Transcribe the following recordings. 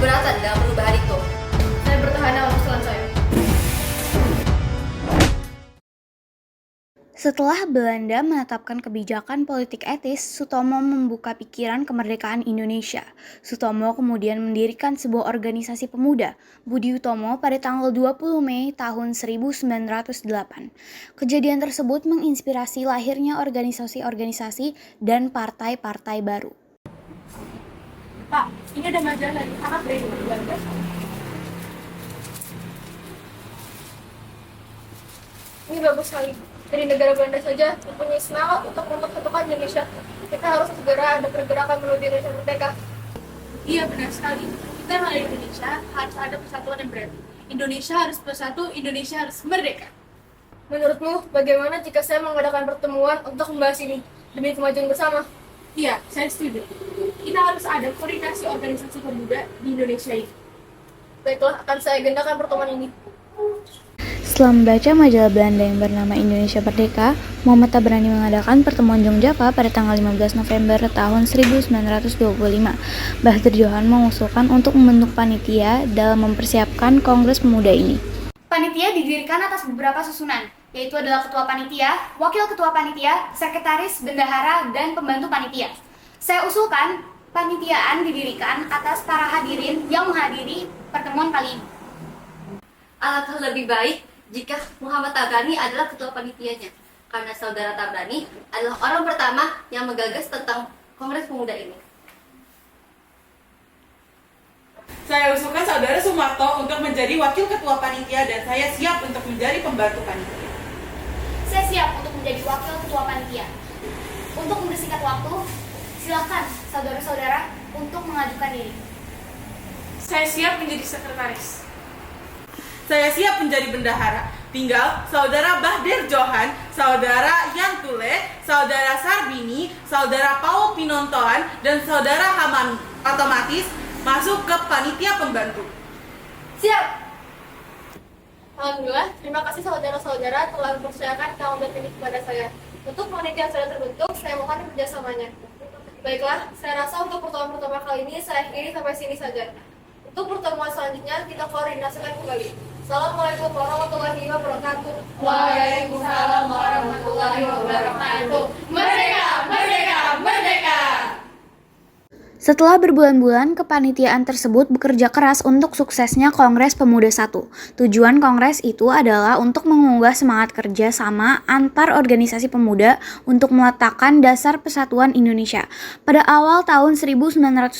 keberatan dengan perubahan itu. Saya bertahan dengan usulan saya. Setelah Belanda menetapkan kebijakan politik etis, Sutomo membuka pikiran kemerdekaan Indonesia. Sutomo kemudian mendirikan sebuah organisasi pemuda, Budi Utomo, pada tanggal 20 Mei tahun 1908. Kejadian tersebut menginspirasi lahirnya organisasi-organisasi dan partai-partai baru. Pak, ini ada majalah dari Arab dari 2012. Ini bagus sekali. Dari negara Belanda saja mempunyai semangat untuk mempersatukan Indonesia. Kita harus segera ada pergerakan menuju Indonesia merdeka. Iya, benar sekali. Kita melalui Indonesia harus ada persatuan yang berarti. Indonesia harus bersatu, Indonesia harus merdeka. Menurutmu, bagaimana jika saya mengadakan pertemuan untuk membahas ini demi kemajuan bersama? Iya, saya setuju. Kita harus ada koordinasi organisasi pemuda di Indonesia ini. Baiklah, akan saya agendakan pertemuan ini. Setelah membaca majalah Belanda yang bernama Indonesia Merdeka, Muhammad Tabrani mengadakan pertemuan Jongjapa pada tanggal 15 November tahun 1925. Bahadur Johan mengusulkan untuk membentuk panitia dalam mempersiapkan Kongres Pemuda ini. Panitia didirikan atas beberapa susunan, yaitu adalah ketua panitia, wakil ketua panitia, sekretaris, bendahara, dan pembantu panitia. Saya usulkan panitiaan didirikan atas para hadirin yang menghadiri pertemuan kali ini. Alangkah lebih baik jika Muhammad Tabrani adalah ketua panitianya, karena saudara Tabrani adalah orang pertama yang menggagas tentang Kongres Pemuda ini. Saya usulkan saudara Sumarto untuk menjadi wakil ketua panitia dan saya siap untuk menjadi pembantu panitia. Saya siap untuk menjadi wakil ketua panitia. Untuk mempersingkat waktu, silakan saudara-saudara untuk mengajukan diri. Saya siap menjadi sekretaris. Saya siap menjadi bendahara. Tinggal saudara Bahadur Johan, saudara Yan Tule, saudara Sarbini, saudara Paul Pinontoan, dan saudara Haman otomatis masuk ke panitia pembantu. Siap! Alhamdulillah, terima kasih saudara-saudara telah mempercayakan tanggung jawab ini kepada saya. Untuk panitia yang sudah terbentuk, saya mohon kerjasamanya. Baiklah, saya rasa untuk pertemuan pertama kali ini saya akhiri sampai sini saja. Untuk pertemuan selanjutnya, kita koordinasikan kembali. Assalamualaikum warahmatullahi wabarakatuh. Waalaikumsalam warahmatullahi wabarakatuh. Merdeka, merdeka, merdeka! Setelah berbulan-bulan, kepanitiaan tersebut bekerja keras untuk suksesnya Kongres Pemuda I. Tujuan kongres itu adalah untuk mengunggah semangat kerja sama antar organisasi pemuda untuk meletakkan dasar persatuan Indonesia. Pada awal tahun 1926,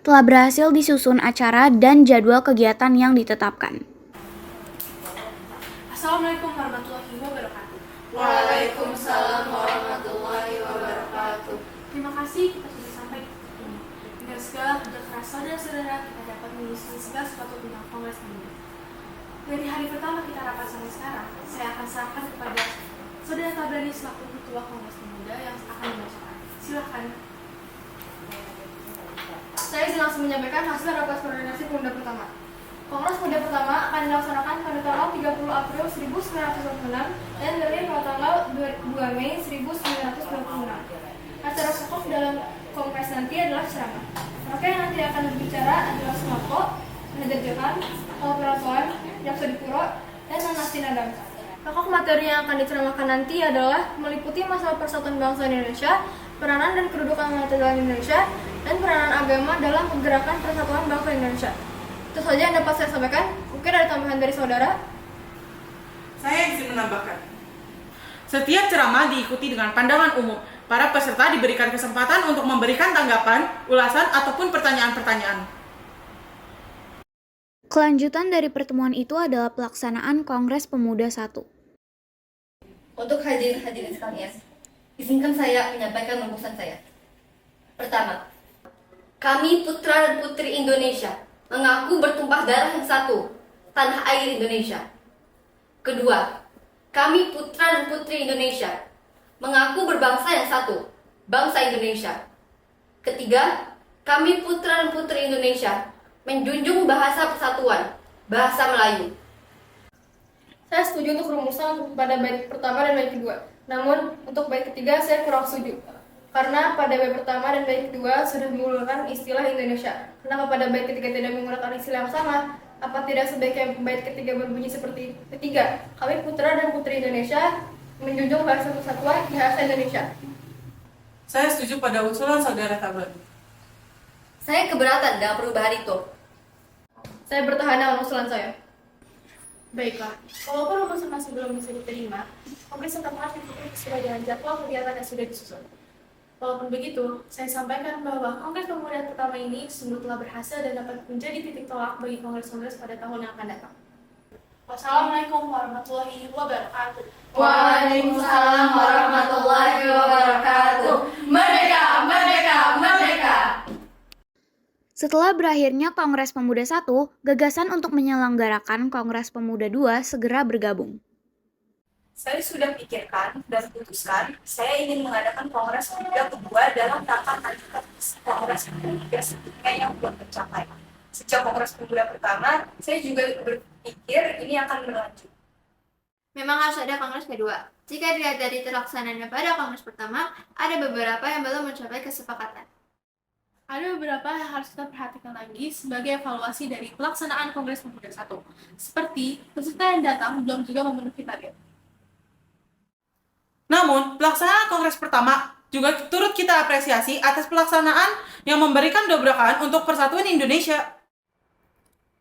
telah berhasil disusun acara dan jadwal kegiatan yang ditetapkan. Assalamualaikum warahmatullahi wabarakatuh. Waalaikumsalam warahmatullahi wabarakatuh. Terima kasih kita sudah sampai di sini. Dengan segala kerja keras saudara-saudara, kita dapat menyusun segala sesuatu tentang Kongres Pemuda. Dari hari pertama kita rapat sampai sekarang, saya akan serahkan kepada saudara Tabrani selaku ketua Kongres Pemuda yang akan membacakan. Silakan. Saya izin langsung menyampaikan hasil rapat koordinasi pemuda pertama. Kongres Pemuda pertama akan dilaksanakan pada tanggal 30 April 1946 dan berakhir pada tanggal 2 Mei 1926. Acara pokok dalam kongres nanti adalah ceramah. Maka yang nanti akan berbicara adalah Sumarto, Bahadur Johan, Paul Pinontoan, Jaksa Dipuro, dan Nanastin Adam. Pokok materi yang akan diceramahkan nanti adalah meliputi masalah persatuan bangsa Indonesia, peranan dan kedudukan wanita dalam Indonesia, dan peranan agama dalam pergerakan persatuan bangsa Indonesia. Itu saja yang dapat saya sampaikan. Mungkin ada tambahan dari saudara? Saya ingin menambahkan. Setiap ceramah diikuti dengan pandangan umum. Para peserta diberikan kesempatan untuk memberikan tanggapan, ulasan, ataupun pertanyaan-pertanyaan. Kelanjutan dari pertemuan itu adalah pelaksanaan Kongres Pemuda I. Untuk hadirin sekalian, izinkan saya menyampaikan rumusan saya. Pertama, kami putra dan putri Indonesia mengaku bertumpah darah yang satu, tanah air Indonesia. Kedua, kami putra dan putri Indonesia mengaku berbangsa yang satu, bangsa Indonesia. Ketiga, kami putra dan putri Indonesia menjunjung bahasa persatuan, bahasa Melayu. Saya setuju untuk rumusan pada bait pertama dan bait kedua. Namun, untuk bait ketiga saya kurang setuju. Karena pada bait pertama dan bait kedua sudah menggunakan istilah Indonesia. Kenapa pada bait ketiga tidak menggunakan istilah yang sama? Apa tidak sebaiknya bait ketiga berbunyi seperti ketiga? Kami putra dan putri Indonesia menjunjung bahasa persatuan bahasa Indonesia. Saya setuju pada usulan saudara Tabari. Saya keberatan dengan perubahan itu. Saya bertahan dengan usulan saya. Baiklah, walaupun rumusan masih belum bisa diterima, Kongres tetap harus diikuti sesuai dengan jadwal kegiatan yang sudah disusun. Walaupun begitu, saya sampaikan bahwa Kongres Pemuda pertama ini sungguh telah berhasil dan dapat menjadi titik tolak bagi kongres-kongres pada tahun yang akan datang. Wassalamualaikum warahmatullahi wabarakatuh. Waalaikumsalam warahmatullahi wabarakatuh. Merdeka, merdeka, merdeka. Setelah berakhirnya Kongres Pemuda 1, gagasan untuk menyelenggarakan Kongres Pemuda 2 segera bergabung. Saya sudah pikirkan dan putuskan, saya ingin mengadakan Kongres Pemuda kedua dalam rangka lanjutan Kongres Pemuda sebelumnya yang belum tercapai. Sejak Kongres Pemuda pertama, saya juga berpikir ini akan berlanjut. Memang harus ada kongres kedua. Jika dilihat dari terlaksananya pada kongres pertama, ada beberapa yang belum mencapai kesepakatan. Ada beberapa yang harus kita perhatikan lagi sebagai evaluasi dari pelaksanaan Kongres Pemuda 1. Seperti, peserta yang datang belum juga memenuhi target. Namun, pelaksanaan kongres pertama juga turut kita apresiasi atas pelaksanaan yang memberikan dobrakan untuk persatuan Indonesia.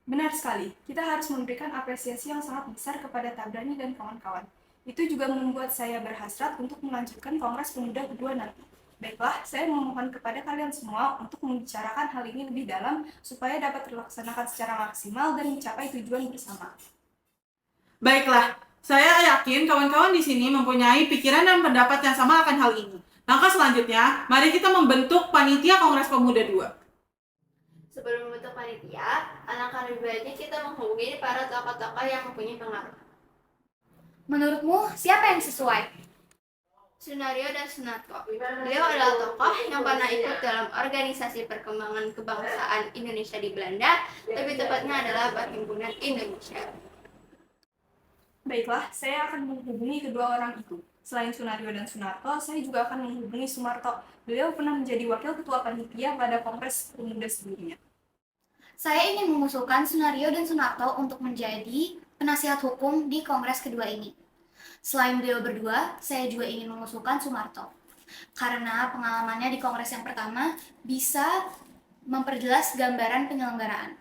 Benar sekali, kita harus memberikan apresiasi yang sangat besar kepada Tabrani dan kawan-kawan. Itu juga membuat saya berhasrat untuk melanjutkan Kongres Pemuda kedua nanti. Baiklah, saya memohon kepada kalian semua untuk membicarakan hal ini lebih dalam supaya dapat terlaksanakan secara maksimal dan mencapai tujuan bersama. Baiklah, saya yakin kawan-kawan di sini mempunyai pikiran dan pendapat yang sama akan hal ini. Langkah selanjutnya, mari kita membentuk Panitia Kongres Pemuda 2. Sebelum membentuk panitia, alangkah lebih baiknya kita menghubungi para tokoh-tokoh yang mempunyai pengaruh. Menurutmu, siapa yang sesuai? Sunario dan Sunarto. Beliau adalah tokoh yang pernah ikut dalam organisasi perkembangan kebangsaan Indonesia di Belanda, lebih tepatnya adalah Perhimpunan Indonesia. Baiklah, saya akan menghubungi kedua orang itu. Selain Sunario dan Sunarto, saya juga akan menghubungi Sumarto. Beliau pernah menjadi wakil ketua panitia pada Kongres Pemuda sebelumnya. Saya ingin mengusulkan Sunario dan Sunarto untuk menjadi penasihat hukum di Kongres kedua ini. Selain beliau berdua, saya juga ingin mengusulkan Sumarto. Karena pengalamannya di Kongres yang pertama bisa memperjelas gambaran penyelenggaraan.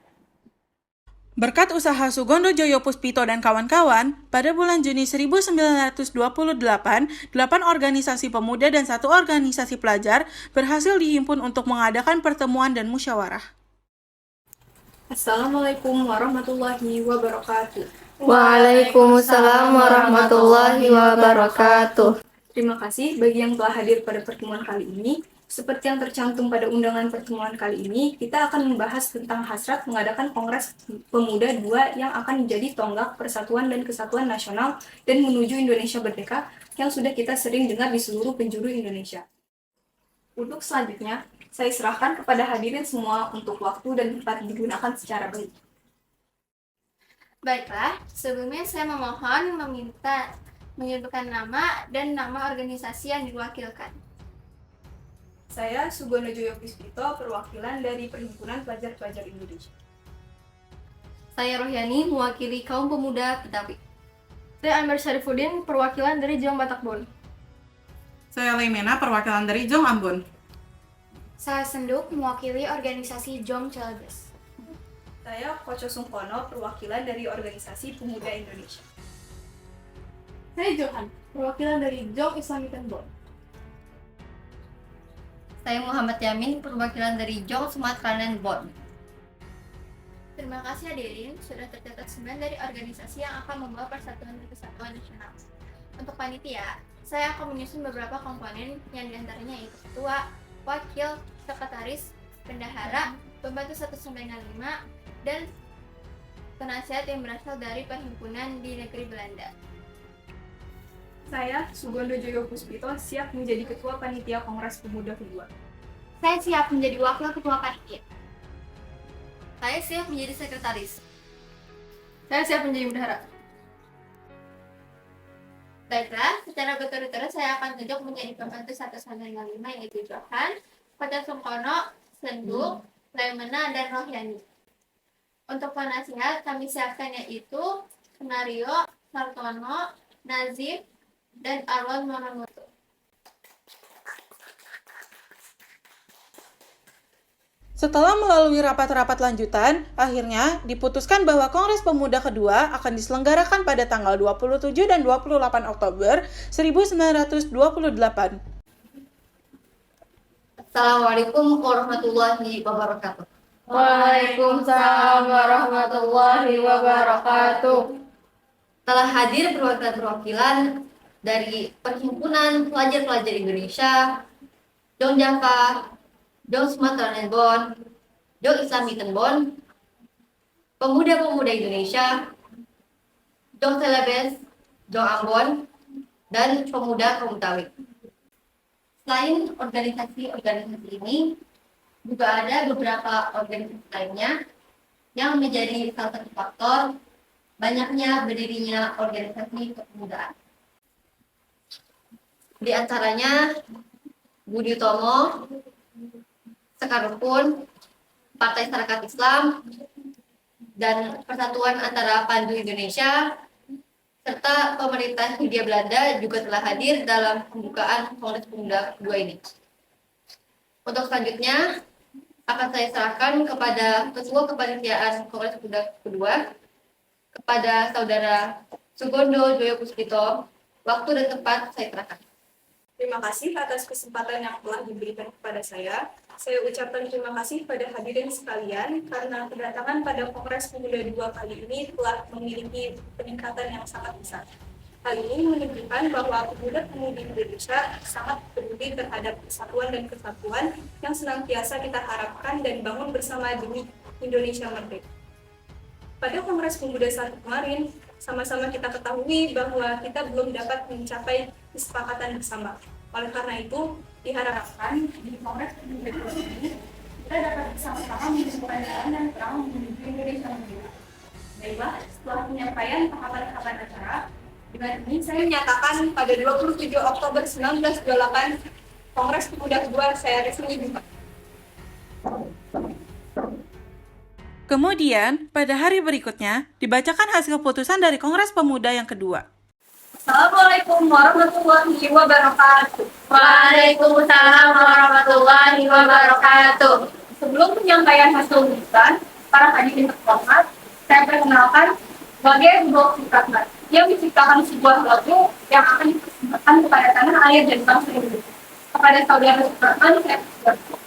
Berkat usaha Sugondo Joyo Puspito dan kawan-kawan, pada bulan Juni 1928, 8 organisasi pemuda dan 1 organisasi pelajar berhasil dihimpun untuk mengadakan pertemuan dan musyawarah. Assalamualaikum warahmatullahi wabarakatuh. Waalaikumsalam warahmatullahi wabarakatuh. Terima kasih bagi yang telah hadir pada pertemuan kali ini. Seperti yang tercantum pada undangan pertemuan kali ini, kita akan membahas tentang hasrat mengadakan Kongres Pemuda 2 yang akan menjadi tonggak persatuan dan kesatuan nasional dan menuju Indonesia Merdeka yang sudah kita sering dengar di seluruh penjuru Indonesia. Untuk selanjutnya, saya serahkan kepada hadirin semua untuk waktu dan tempat digunakan secara baik. Baiklah, sebelumnya saya memohon menyebutkan nama dan nama organisasi yang diwakilkan. Saya Sugondo Joyo Puspito, perwakilan dari Perhimpunan Pelajar-Pelajar Indonesia. Saya Rohyani, mewakili kaum pemuda Betawi. Saya Amir Syarifuddin, perwakilan dari Jong Batakbon. Saya Leimena, perwakilan dari Jong Ambon. Saya Senduk, mewakili organisasi Jong Celebes. Saya Koco Sungkono, perwakilan dari Organisasi Pemuda Indonesia. Saya Johan, perwakilan dari Jong Islamic Bond. Saya Muhammad Yamin, perwakilan dari Jong Sumatera Bond. Terima kasih hadirin, sudah tercatat 9 dari organisasi yang akan membawa persatuan dan kesatuan nasional. Untuk panitia, saya akan menyusun beberapa komponen yang diantaranya yaitu ketua, wakil, sekretaris, bendahara, pembantu 195, dan penasihat yang berasal dari perhimpunan di negeri Belanda. Saya Sugondo Joyo Puspito siap menjadi ketua panitia Kongres Pemuda kedua. Saya siap menjadi wakil ketua panitia. Saya siap menjadi sekretaris. Saya siap menjadi bendahara. Baiklah, secara berturut-turut saya akan tunjuk menjadi pembantu satu sampai dengan 5, yaitu Johan, Kota Sungkono, Senduk, Laimena, dan Rohyani. Untuk penasihat kami siapkan yaitu Skenario, Sartono, Nazif, dan Alon Monomoto. Setelah melalui rapat-rapat lanjutan, akhirnya diputuskan bahwa Kongres Pemuda kedua akan diselenggarakan pada tanggal 27 dan 28 Oktober 1928. Assalamualaikum warahmatullahi wabarakatuh. Waalaikumsalam warahmatullahi wabarakatuh. Telah hadir perwakilan dari Perhimpunan Pelajar-Pelajar Indonesia, Dong Java, Dong Sumatera Nenbon, Dong Islami Tenbon, Pemuda-Pemuda Indonesia, Dong Celebes, Dong Ambon, dan Pemuda Komutawik. Selain organisasi-organisasi ini, juga ada beberapa organisasi lainnya yang menjadi salah satu faktor banyaknya berdirinya organisasi kepemudaan. Di antaranya Budi Utomo, Sekar Rukun, Partai Sarekat Islam, dan Persatuan Antara Pandu Indonesia, serta pemerintah Hindia Belanda juga telah hadir dalam pembukaan Kongres Pemuda kedua ini. Untuk selanjutnya, akan saya serahkan kepada Ketua Kepanitiaan Kongres Pemuda kedua, kepada Saudara Sugondo Joyo Puspito. Waktu dan tempat saya serahkan. Terima kasih atas kesempatan yang telah diberikan kepada saya. Saya ucapkan terima kasih pada hadirin sekalian karena kedatangan pada Kongres Pemuda 2 kali ini telah memiliki peningkatan yang sangat besar. Hal ini menunjukkan bahwa pemuda-pemudi Indonesia sangat peduli terhadap persatuan dan kesatuan yang senantiasa kita harapkan dan bangun bersama demi Indonesia merdeka. Pada Kongres Pemuda 1 kemarin, sama-sama kita ketahui bahwa kita belum dapat mencapai kesepakatan bersama. Oleh karena itu, diharapkan di Kongres Pemuda 2 ini, kita dapat bersama-sama menemukan jalan yang terang menuju Indonesia merdeka. Baiklah, setelah penyampaian tahapan-tahapan acara, dengan ini saya menyatakan pada 27 Oktober 1928, Kongres Pemuda kedua saya resmi buka. Kemudian, pada hari berikutnya, dibacakan hasil keputusan dari Kongres Pemuda yang kedua. Assalamualaikum warahmatullahi wabarakatuh. Waalaikumsalam warahmatullahi wabarakatuh. Sebelum penyampaian hasil keputusan, para hadirin terhormat, saya perkenalkan sebagai Rudolf Supratman yang menciptakan sebuah lagu yang akan dipersembahkan kepada tanah air dan bangsa Indonesia. Kepada saudara Supratman, saya persilakan.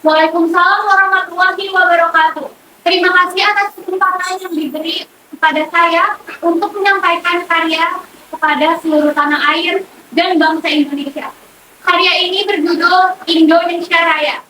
Waalaikumsalam warahmatullahi wabarakatuh. Terima kasih atas kesempatan yang diberi kepada saya untuk menyampaikan karya kepada seluruh tanah air dan bangsa Indonesia. Karya ini berjudul Indonesia Raya.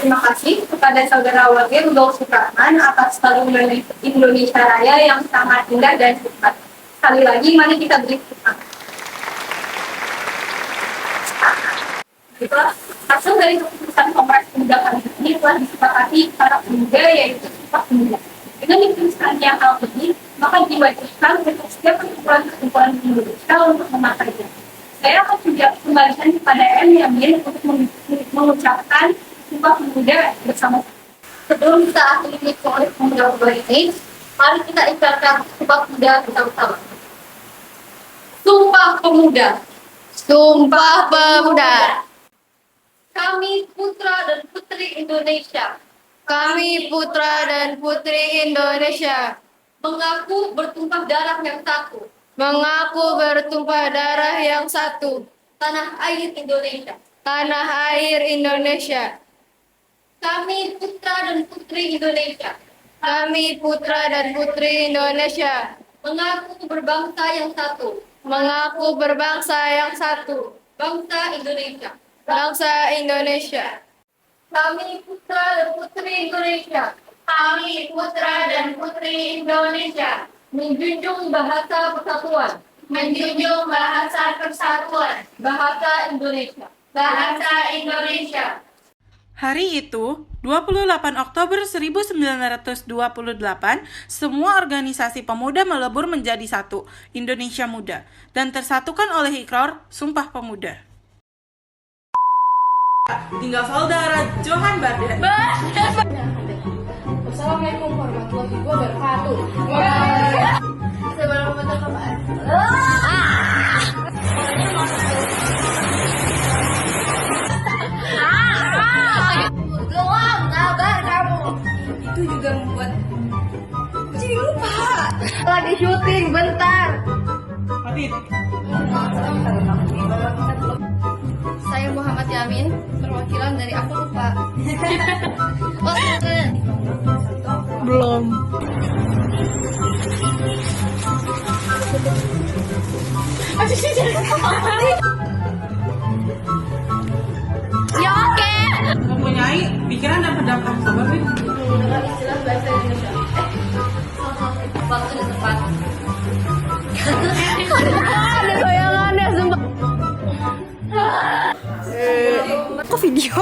Terima kasih kepada saudara Wakil Rudolf Supratman atas lagu Indonesia Raya yang sangat indah dan cepat. Sekali lagi, mari kita beri tepuk tangan. Baiklah, hasil dari keputusan Kongres Pemuda kali ini telah disepakati para pemuda, yaitu Sumpah Pemuda. Dengan dituliskannya hal ini, maka diwajibkan untuk setiap perkumpulan-perkumpulan di Indonesia untuk memakainya. Saya akan juga kembalikan kepada M. Yamin untuk mengucapkan Sumpah Pemuda bersama. Sebelum kita akhiri Kongres Pemuda kedua ini, mari kita ucapkan Sumpah Pemuda bersama-sama. Sumpah Pemuda. Sumpah Pemuda. Kami putra dan putri Indonesia Kami putra dan putri Indonesia mengaku bertumpah darah yang satu, mengaku bertumpah darah yang satu, tanah air Indonesia. tanah air Indonesia. Kami putra dan putri Indonesia Kami putra dan putri Indonesia mengaku berbangsa yang satu, mengaku berbangsa yang satu, Bangsa Indonesia. Bangsa Indonesia. Kami putra dan putri Indonesia. Kami putra dan putri Indonesia. Menjunjung bahasa persatuan. Menjunjung bahasa persatuan. Bahasa Indonesia. Bahasa Indonesia. Hari itu, 28 Oktober 1928, semua organisasi pemuda melebur menjadi satu, Indonesia Muda, dan tersatukan oleh ikrar Sumpah Pemuda. Tinggal saudara Johan Baden. Assalamualaikum warahmatullahi wabarakatuh. Sebelum kapan? Doang, sabar kamu. Itu juga membuat jadi lupa. Lagi syuting, bentar. Adit, Saya Muhammad Yamin, perwakilan dari aku lupa. Oh, Belum. Ya oke. mempunyai pikiran dan pendapat seperti menggunakan istilah bahasa Indonesia. Waktu dan tempat. Ada bayangannya sumpah. Kok video?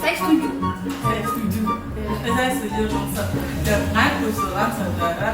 Saya setuju. saya setuju dengan usulan saudara